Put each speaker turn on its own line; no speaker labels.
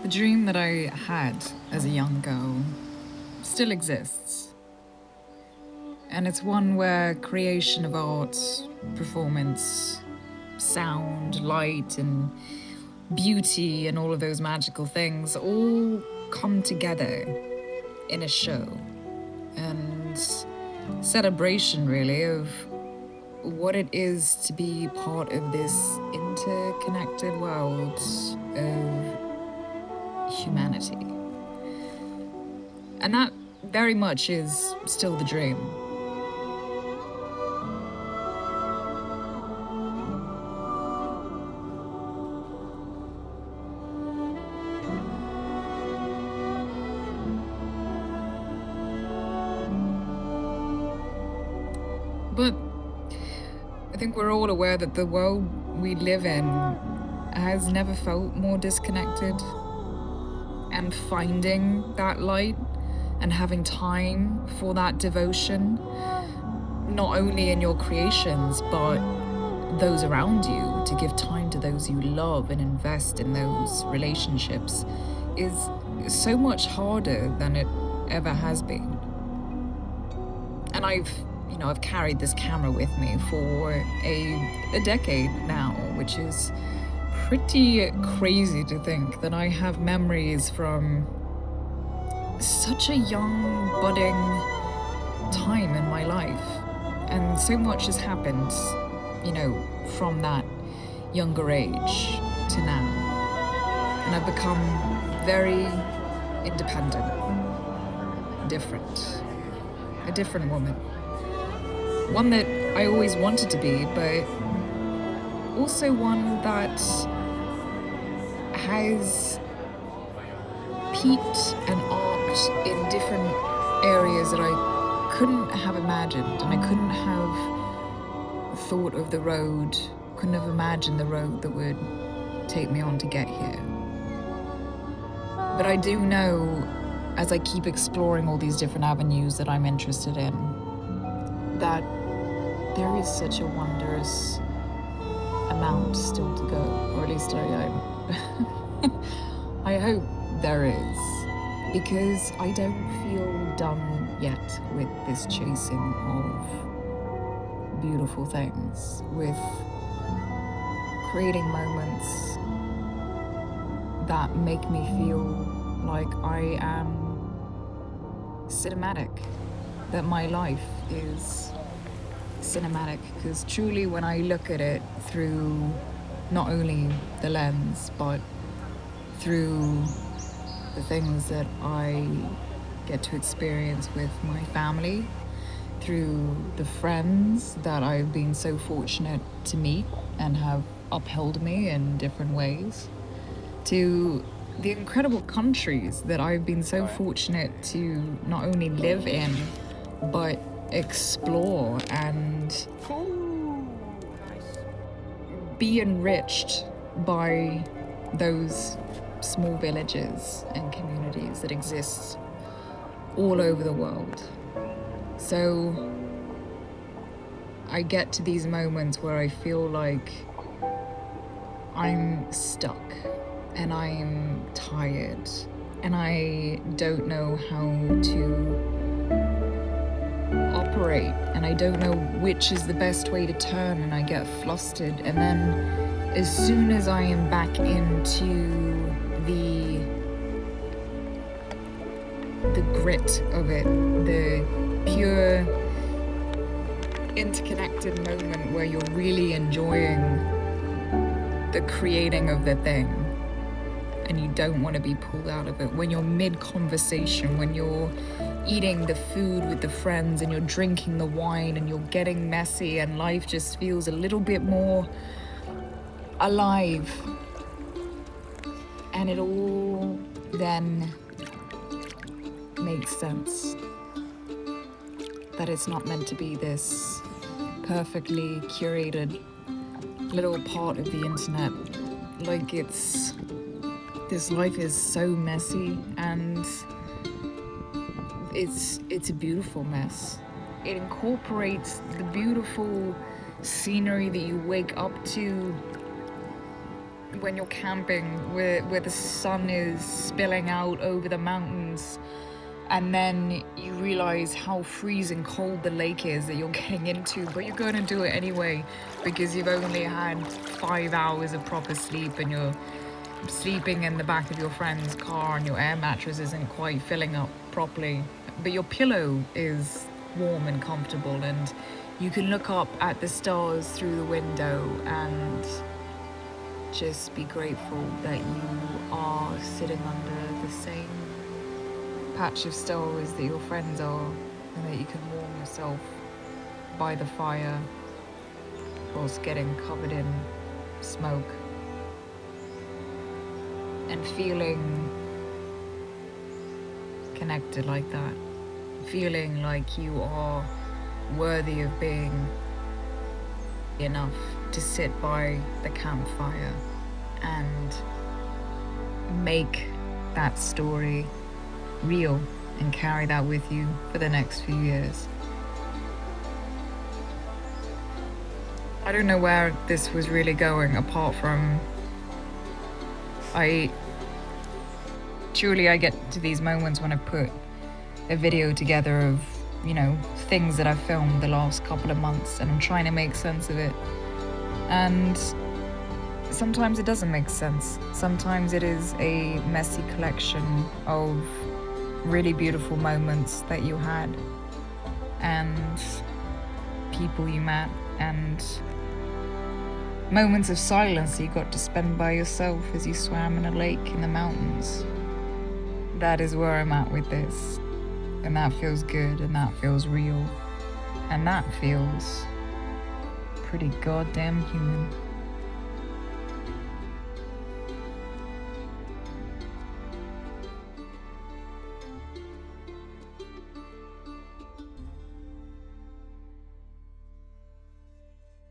The dream that I had as a young girl still exists. And it's one where creation of art, performance, sound, light, and beauty, and all of those magical things all come together in a show. And celebration, really, of what it is to be part of this interconnected world of humanity. And that very much is still the dream. But I think we're all aware that the world we live in has never felt more disconnected. And finding that light and having time for that devotion, not only in your creations, but those around you, to give time to those you love and invest in those relationships, is so much harder than it ever has been. And I've carried this camera with me for a decade now, which is pretty crazy to think that I have memories from such a young, budding time in my life. And so much has happened, from that younger age to now. And I've become very independent, different, a different woman. One that I always wanted to be, but also one that has peaked and arced in different areas that I couldn't have imagined, and I couldn't have thought of the road, couldn't have imagined the road that would take me on to get here. But I do know, as I keep exploring all these different avenues that I'm interested in, that there is such a wondrous amount still to go, or at least I hope there is, because I don't feel done yet with this chasing of beautiful things, with creating moments that make me feel like I am cinematic, that my life is cinematic, because truly when I look at it through not only the lens but through the things that I get to experience with my family, through the friends that I've been so fortunate to meet and have upheld me in different ways, to the incredible countries that I've been so fortunate to not only live in but explore and be enriched by those small villages and communities that exist all over the world. So I get to these moments where I feel like I'm stuck and I'm tired and I don't know how to operate, and I don't know which is the best way to turn, and I get flustered. And then as soon as I am back into the grit of it, the pure interconnected moment where you're really enjoying the creating of the thing and you don't want to be pulled out of it, when you're mid-conversation, when you're eating the food with the friends and you're drinking the wine and you're getting messy and life just feels a little bit more alive, and it all then makes sense that it's not meant to be this perfectly curated little part of the internet. Like, this life is so messy, and it's a beautiful mess. It incorporates the beautiful scenery that you wake up to when you're camping where the sun is spilling out over the mountains, and then you realize how freezing cold the lake is that you're getting into, but you're going to do it anyway because you've only had 5 hours of proper sleep and you're sleeping in the back of your friend's car and your air mattress isn't quite filling up properly, but your pillow is warm and comfortable, and you can look up at the stars through the window and just be grateful that you are sitting under the same patch of stars that your friends are, and that you can warm yourself by the fire whilst getting covered in smoke and feeling connected like that, feeling like you are worthy of being enough to sit by the campfire and make that story real and carry that with you for the next few years. I don't know where this was really going, apart from I get to these moments when I put a video together of, things that I've filmed the last couple of months, and I'm trying to make sense of it. And sometimes it doesn't make sense. Sometimes it is a messy collection of really beautiful moments that you had, and people you met, and moments of silence that you got to spend by yourself as you swam in a lake in the mountains. That is where I'm at with this, and that feels good, and that feels real, and that feels pretty goddamn human.